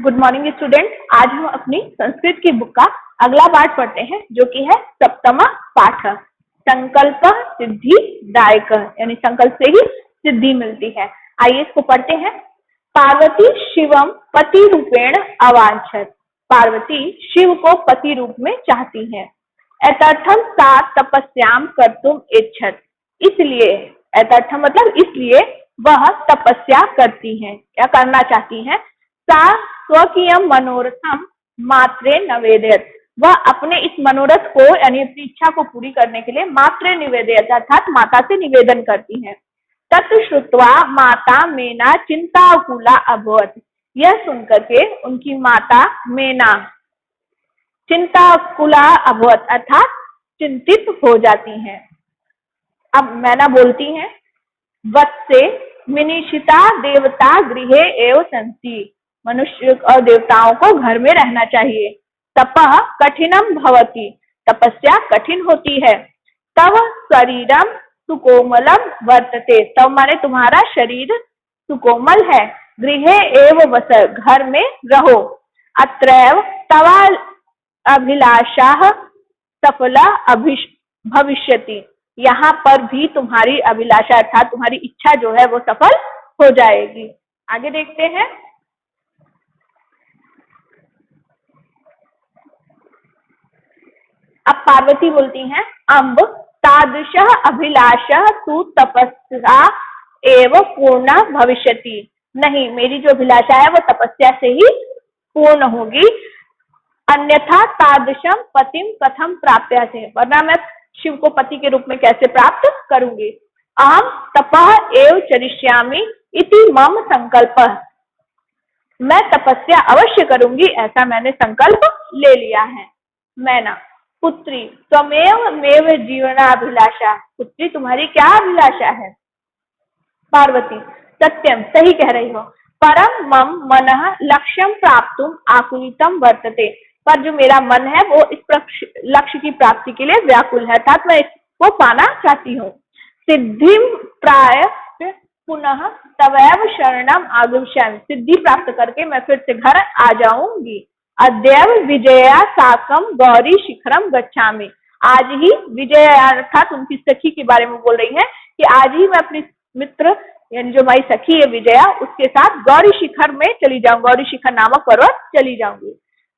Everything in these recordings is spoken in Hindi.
Good morning student. आज हम अपनी संस्कृत की बुक का अगला पाठ पढ़ते हैं जो कि है सप्तमा पाठ। संकल्प सिद्धि दायक, यानी संकल्प से ही सिद्धि मिलती है। आइए इसको पढ़ते हैं। पार्वती शिवम पति रूपेण अवांछत। पार्वती शिव को पति रूप में चाहती है। एतर्थम सा तपस्याम कर्तुम इच्छत। इसलिए, एतर्थम मतलब इसलिए वह तपस्या करती है या करना चाहती है। सा स्वकीय मनोरथम मात्रे निवेदयत। वह अपने इस मनोरथ को यानी अपनी इच्छा को पूरी करने के लिए मात्रे निवेदयत अर्थात माता से निवेदन करती है। तत्श्रुत्वा माता मेना चिंताकुला अभवत। यह सुनकर के उनकी माता मेना चिंताकुला अभवत अर्थात चिंतित हो जाती हैं। अब मैना बोलती हैं, वत्से मिनिषिता देवता गृहे एव संति। मनुष्य और देवताओं को घर में रहना चाहिए। तपः कठिनम भवति। तपस्या कठिन होती है। तव शरीरम सुकोमलम वर्तते। तव माने तुम्हारा शरीर सुकोमल है। गृहे एव वस, घर में रहो। अत्रैव तवा अभिलाषाः सफला भविष्यति। यहाँ पर भी तुम्हारी अभिलाषा अर्थात तुम्हारी इच्छा जो है वो सफल हो जाएगी। आगे देखते हैं। अब पार्वती बोलती हैं, अम्ब तादृशः अभिलाषः तु तपस्या एव पूर्ण भविष्यति। नहीं, मेरी जो अभिलाषा है वो तपस्या से ही पूर्ण होगी। अन्यथा तादृशम पतिम कथम प्राप्य से, वरना मैं शिव को पति के रूप में कैसे प्राप्त करूंगी। अहम तपः एव चरिष्यामि इति मम संकल्पः। मैं तपस्या अवश्य करूंगी, ऐसा मैंने संकल्प ले लिया है। मैना पुत्री त्वमेव मेव जीवनाभिलाषा। पुत्री तुम्हारी क्या अभिलाषा है। पार्वती सत्यम, सही कह रही हो। परम मम मनः लक्ष्यम प्राप्तुम आकुलितम वर्तते। पर जो मेरा मन है वो इस लक्ष्य की प्राप्ति के लिए व्याकुल है, अर्थात मैं इसको पाना चाहती हूँ। सिद्धिम प्राय पुनः तवैव शरणम आगमिष्यामि। सिद्धि प्राप्त करके मैं फिर से घर आ जाऊंगी। अद्यैव विजया साकम गौरी शिखरम गच्छामि। आज ही विजया अर्थात उनकी सखी के बारे में बोल रही है कि आज ही मैं अपनी मित्र यानी जो हमारी सखी है विजया, उसके साथ गौरी शिखर में चली जाऊंगी, गौरी शिखर नामक पर्वत चली जाऊंगी।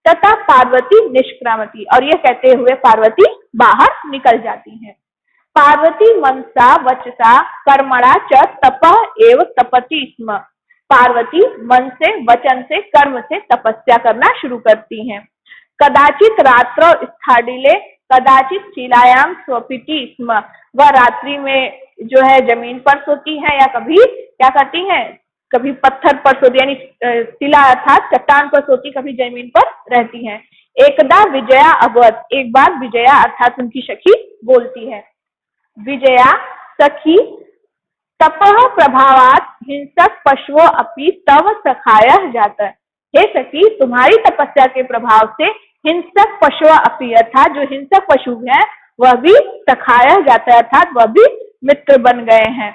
तथा पार्वती निष्क्रामती, और यह कहते हुए पार्वती बाहर निकल जाती है। पार्वती मनसा वचसा कर्मणा च तपः एव तपति स्म। पार्वती मन से, वचन से, कर्म से तपस्या करना शुरू करती हैं। कदाचित रात्रौ स्थाडिले कदाचित शिलायाम स्वपिति स्म। वह रात्रि में जो है जमीन पर सोती है या कभी क्या करती हैं, कभी पत्थर पर सोती यानी शिला अर्थात चट्टान पर सोती, कभी जमीन पर रहती हैं। एकदा विजया अभवत। एक बार विजया अर्थात उनकी सखी बोलती है, विजया सखी तपः प्रभावात हिंसक पशुओं अपि तव सखायः जातः। हे सखी, तुम्हारी तपस्या के प्रभाव से हिंसक पशुओं अपि अर्थात जो हिंसक पशु है वह भी सखायः जाता है अर्थात वह भी मित्र बन गए हैं।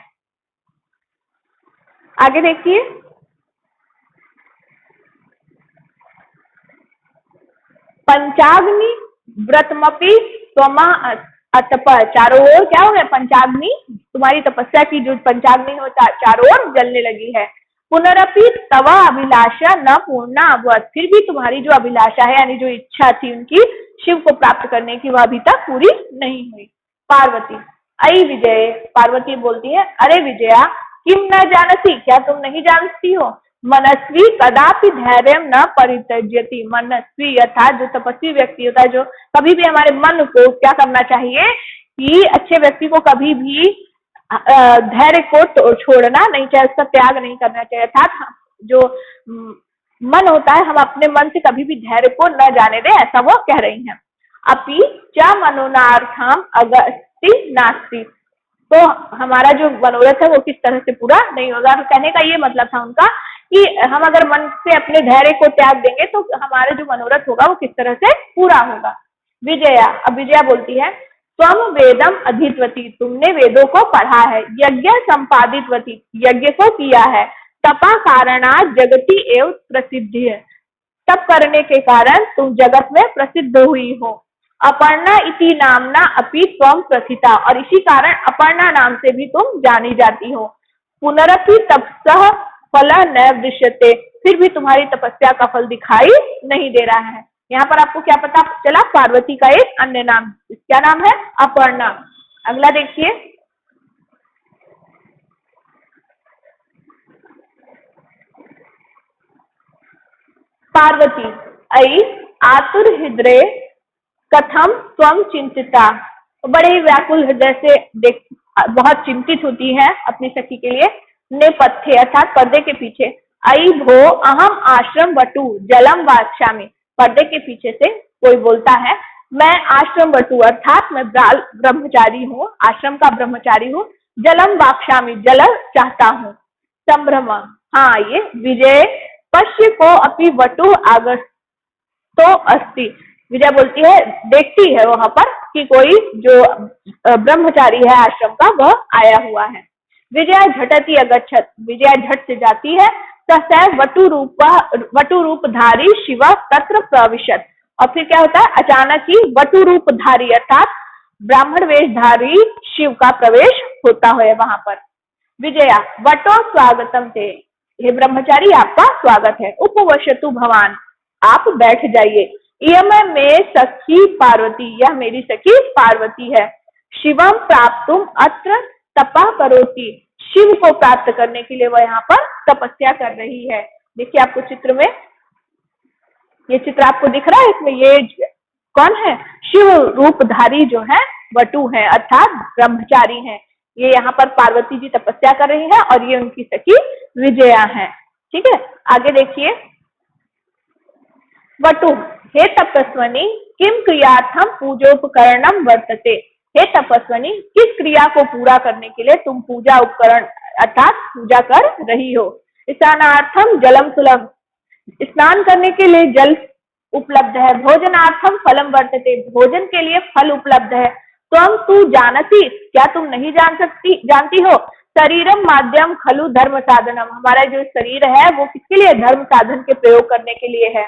आगे देखिए। पंचाग्नि व्रतमपि त्वमा अतप। चारों ओर क्या हो गया, पंचाग्नि, तुम्हारी तपस्या की जो पंचाग्नि हो चारों ओर जलने लगी है। पुनरपि तवा अभिलाषा न पूर्णा अभवत। फिर भी तुम्हारी जो अभिलाषा है यानी जो इच्छा थी उनकी शिव को प्राप्त करने की वह अभी तक पूरी नहीं हुई। पार्वती अयि विजय। पार्वती बोलती है, अरे विजया किम न जानती, क्या तुम नहीं जानती हो। मनस्वी कदापि धैर्य न परित्यज्यति। मनस्वी अर्थात जो तपस्वी व्यक्ति होता है, जो कभी भी हमारे मन को क्या करना चाहिए कि अच्छे व्यक्ति को कभी भी धैर्य को छोड़ना नहीं चाहिए, उसका त्याग नहीं करना चाहिए। अर्थात जो मन होता है हम अपने मन से कभी भी धैर्य को न जाने दें, ऐसा वो कह रही हैं। अपि च मनोनार्थम अगस्ति नास्ति। तो हमारा जो मनोरथ है वो किस तरह से पूरा नहीं होगा। तो कहने का ये मतलब था उनका कि हम अगर मन से अपने धैर्य को त्याग देंगे तो हमारा जो मनोरथ होगा वो किस तरह से पूरा होगा। विजया, अब विजया बोलती है, त्वम वेदम अधितवती। तुमने वेदों को पढ़ा है। यज्ञ संपादितवती, यज्ञ को किया है। तपा कारणात् जगति एव प्रसिद्धि है। तप करने के कारण तुम जगत में प्रसिद्ध हुई हो। अपर्णा इति नामना अपि त्वम प्रथिता, और इसी कारण अपर्णा नाम से भी तुम जानी जाती हो। पुनरपि तपसः फलः न दृश्यते, फिर भी तुम्हारी तपस्या का फल दिखाई नहीं दे रहा है। यहाँ पर आपको क्या पता चला? पार्वती का एक अन्य नाम, क्या नाम है? अपर्णा। अगला देखिए, पार्वती अयि आतुर हृदय कथम त्वम चिंतिता, बड़े ही व्याकुल हृदय से बहुत चिंतित होती है अपनी सखी के लिए। नेपथ्य अर्थात पर्दे के पीछे, अयि भो अहम आश्रम वटु जलम वाक्ष्यामि, पर्दे के पीछे से कोई बोलता है, मैं आश्रम वटु अर्थात मैं ब्रह्मचारी हूँ, आश्रम का ब्रह्मचारी हूँ। जलम वाक्ष्यामि, जल चाहता हूँ। संभ्रम, हाँ ये विजय पश्य को अपनी वटु आगस्तो अस्ति, विजय बोलती है, देखती है वहां पर कि कोई जो ब्रह्मचारी है आश्रम का वह आया हुआ है। विजया झटति अगच्छत, विजया झट से जाती है। तस्य वटु रूपधारी शिव तत्र प्रविशत, और फिर क्या होता है? अचानक ही वटु रूपधारी अर्थात ब्राह्मण वेशधारी शिव का प्रवेश होता है वहां पर। विजया वटो स्वागतम थे, हे ब्रह्मचारी आपका स्वागत है। उपवशतु भवान, आप बैठ जाइए। इयम में सखी पार्वती, यह मेरी सखी पार्वती है। शिवम प्राप्तुम अत्र तपः करोति, शिव को प्राप्त करने के लिए वह यहाँ पर तपस्या कर रही है। देखिए आपको चित्र में, ये चित्र आपको दिख रहा है, इसमें ये कौन है? शिव रूपधारी जो है वटु है अर्थात ब्रह्मचारी हैं। ये यहाँ पर पार्वती जी तपस्या कर रही है और ये उनकी सखी विजया है। ठीक है, आगे देखिए। वटु हे तपस्वनी किम क्रियार्थम पूजोपकरणम वर्तते, हे तपस्वनी किस क्रिया को पूरा करने के लिए तुम पूजा उपकरण अर्थात पूजा कर रही हो। स्नानार्थम जलम सुलभ, स्नान करने के लिए जल उपलब्ध है। भोजनार्थम फलम वर्तते, भोजन के लिए फल उपलब्ध है। त्वम तू जानती, क्या तुम नहीं जानती हो? शरीरम माध्यम खलु धर्म साधनम, हमारा जो शरीर है वो किसके लिए? धर्म साधन के प्रयोग करने के लिए है।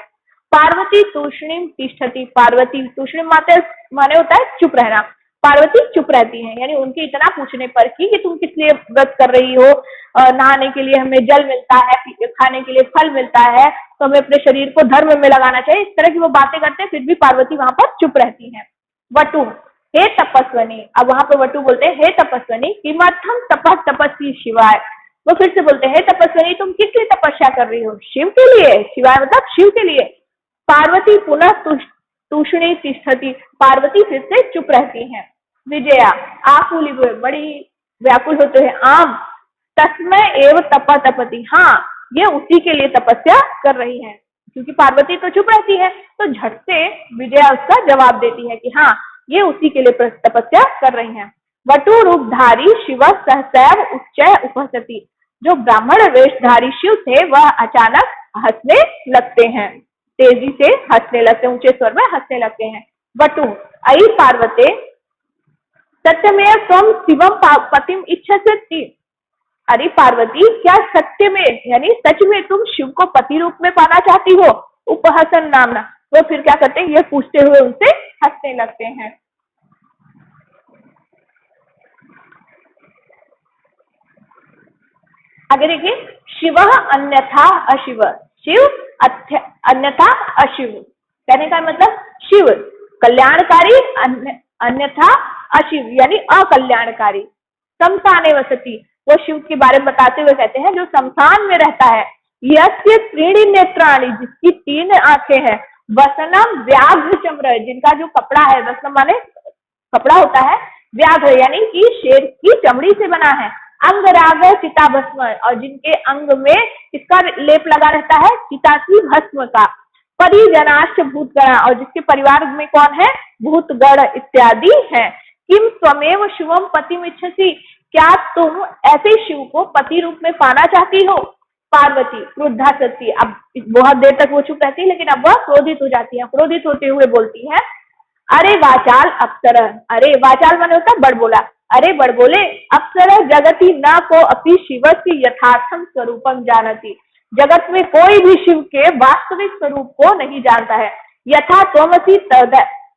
पार्वती तूष्णीम तिष्ठति, पार्वती तूष्णीम माने होता है चुप रहना, पार्वती चुप रहती हैं, यानी उनके इतना पूछने पर कि तुम किस लिए व्रत कर रही हो, नहाने के लिए हमें जल मिलता है, खाने के लिए फल मिलता है, तो हमें अपने शरीर को धर्म में लगाना चाहिए, इस तरह की वो बातें करते हैं, फिर भी पार्वती वहां पर चुप रहती है। वटु हे तपस्वनी, अब वहां पर वटु बोलते हैं, हे तपस्वनी किमर्थम तपस्वी शिवाय, वो फिर से बोलते हैं, हे तपस्वनी तुम किस लिए तपस्या कर रही हो? शिव के लिए, शिवाय मतलब शिव के लिए। पार्वती पुनः तूष्णी तिष्ठति, पार्वती फिर से चुप रहती हैं। विजया आकुली हुए, बड़ी व्याकुल होते हैं। आम तस्मय एव तपति, हाँ ये उसी के लिए तपस्या कर रही है, क्योंकि पार्वती तो चुप रहती है, तो झट से विजया उसका जवाब देती है कि हाँ ये उसी के लिए तपस्या कर रही हैं। वटु रूपधारी शिव सहसैव उच्चय उपस्थिति, जो ब्राह्मण वेशधारी शिव थे वह अचानक हंसने लगते हैं, तेजी से हंसने लगते हैं, ऊंचे स्वर में हंसने लगते हैं। वटु अयि पार्वते सत्यमेव त्वं शिवम पतिम इच्छसि, अरे पार्वती क्या सत्य में यानी सच में तुम शिव को पति रूप में पाना चाहती हो? उपहसन नामना, वो फिर क्या करते हैं, ये पूछते हुए उनसे हंसने लगते हैं। आगे देखिए, शिव अन्यथा अशिव, शिव अन्यथा अशिव, कहने का मतलब शिव कल्याणकारी अन्यथा अशिव यानी अकल्याणकारी। शमशाने वसति, वो शिव के बारे में बताते हुए कहते हैं जो शमशान में रहता है। यस्य त्रीणि नेत्राणि, जिसकी 3 आंखें हैं। वसनम व्याघ्र चम्र, जिनका जो कपड़ा है, वसनम माने कपड़ा होता है, व्याघ्र यानी कि शेर की चमड़ी से बना है। अंगराग चिता भस्म, और जिनके अंग में किसका लेप लगा रहता है? चिता की भस्म का। परिजनाश्च भूतगण, और जिसके परिवार में कौन है? भूतगण इत्यादि हैं। किम स्वमेव शिवम पतिम इच्छसि, क्या तुम ऐसे शिव को पति रूप में पाना चाहती हो? पार्वती क्रुद्धा सती, अब बहुत देर तक वो चुप रहती है, लेकिन अब वह क्रोधित हो जाती है। क्रोधित होते हुए बोलती है, अरे वाचाल अप्सर, अरे वाचाल माने होता बड़बोला, अरे बड़बोले, अप्सर जगति न को अपि शिवस्य यथार्थम स्वरूपम जानती, जगत में कोई भी शिव के वास्तविक स्वरूप को नहीं जानता है। यथा त्वमसि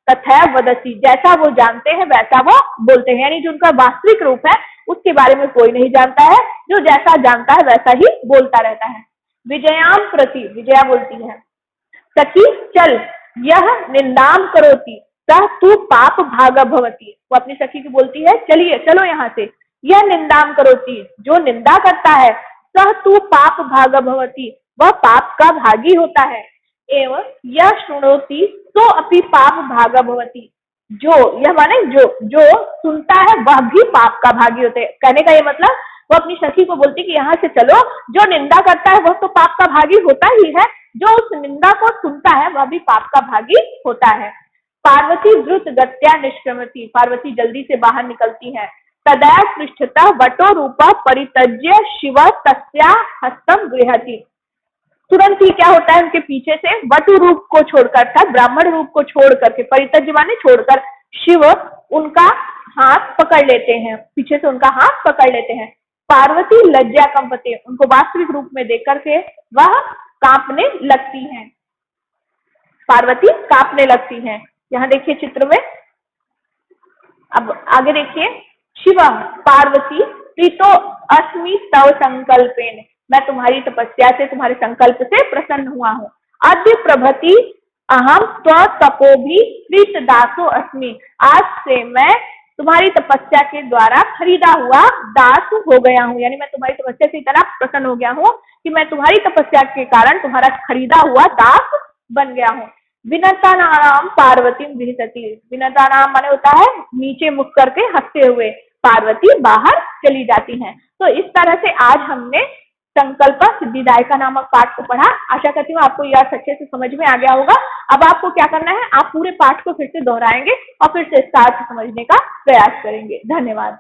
तथा वदसी, जैसा वो जानते हैं वैसा वो बोलते हैं, यानी जो उनका वास्तविक रूप है उसके बारे में कोई नहीं जानता है, जो जैसा जानता है वैसा ही बोलता रहता है। विजयाम प्रति, विजया बोलती है, सखी चल, यह निंदाम करोति सह तू पाप भाग भवती। वो अपनी सखी को बोलती है, चलिए चलो यहाँ से, यह निंदाम करोति, जो निंदा करता है, सह तू पाप भाग भवती, वह पाप का भागी होता है, एवं यह शृणोति तो अपि पाप भाग भवती, जो यह माने जो सुनता है वह भी पाप का भागी होते हैं। कहने का ये मतलब वो अपनी सखी को बोलती कि यहाँ से चलो, जो निंदा करता है वह तो पाप का भागी होता ही है, जो उस निंदा को सुनता है वह भी पाप का भागी होता है। पार्वती द्रुत गत्या निष्क्रमति, पार्वती जल्दी से बाहर निकलती है। तदया पृष्ठतः वटो रूपा परित्यज्य शिव तस्या हस्तम गृहति, तुरंत ही क्या होता है, उनके पीछे से वटु रूप को छोड़कर, अर्थात ब्राह्मण रूप को छोड़ करके, परित्यज्य माने छोड़कर, शिव उनका हाथ पकड़ लेते हैं, पीछे से उनका हाथ पकड़ लेते हैं। पार्वती लज्जा कंपते, उनको वास्तविक रूप में देख करके वह कांपने लगती हैं, पार्वती कांपने लगती हैं। यहाँ देखिए चित्र में, अब आगे देखिए, शिव पार्वती प्रीतो अस्मि तव संकल्पेन, मैं तुम्हारी तपस्या से, तुम्हारे संकल्प से प्रसन्न हुआ हूँ। अद्य प्रभति अहम तपोभि प्रीत दासो अस्मि, आज से मैं तुम्हारी तपस्या के द्वारा खरीदा हुआ दास हो गया हूँ, यानी मैं तुम्हारी तपस्या से इतना प्रसन्न हो गया हूँ कि मैं तुम्हारी तपस्या के कारण तुम्हारा खरीदा हुआ दास बन गया हूँ। विनता नाम पार्वती विहसती, विनता नाम माने होता है नीचे मुख करके हंसते हुए पार्वती बाहर चली जाती हैं। तो इस तरह से आज हमने संकल्प सिद्धिदायका नामक पाठ को पढ़ा। आशा करती हूँ आपको यह अच्छे से समझ में आ गया होगा। अब आपको क्या करना है, आप पूरे पाठ को फिर से दोहराएंगे और फिर से इसका अर्थ समझने का प्रयास करेंगे। धन्यवाद।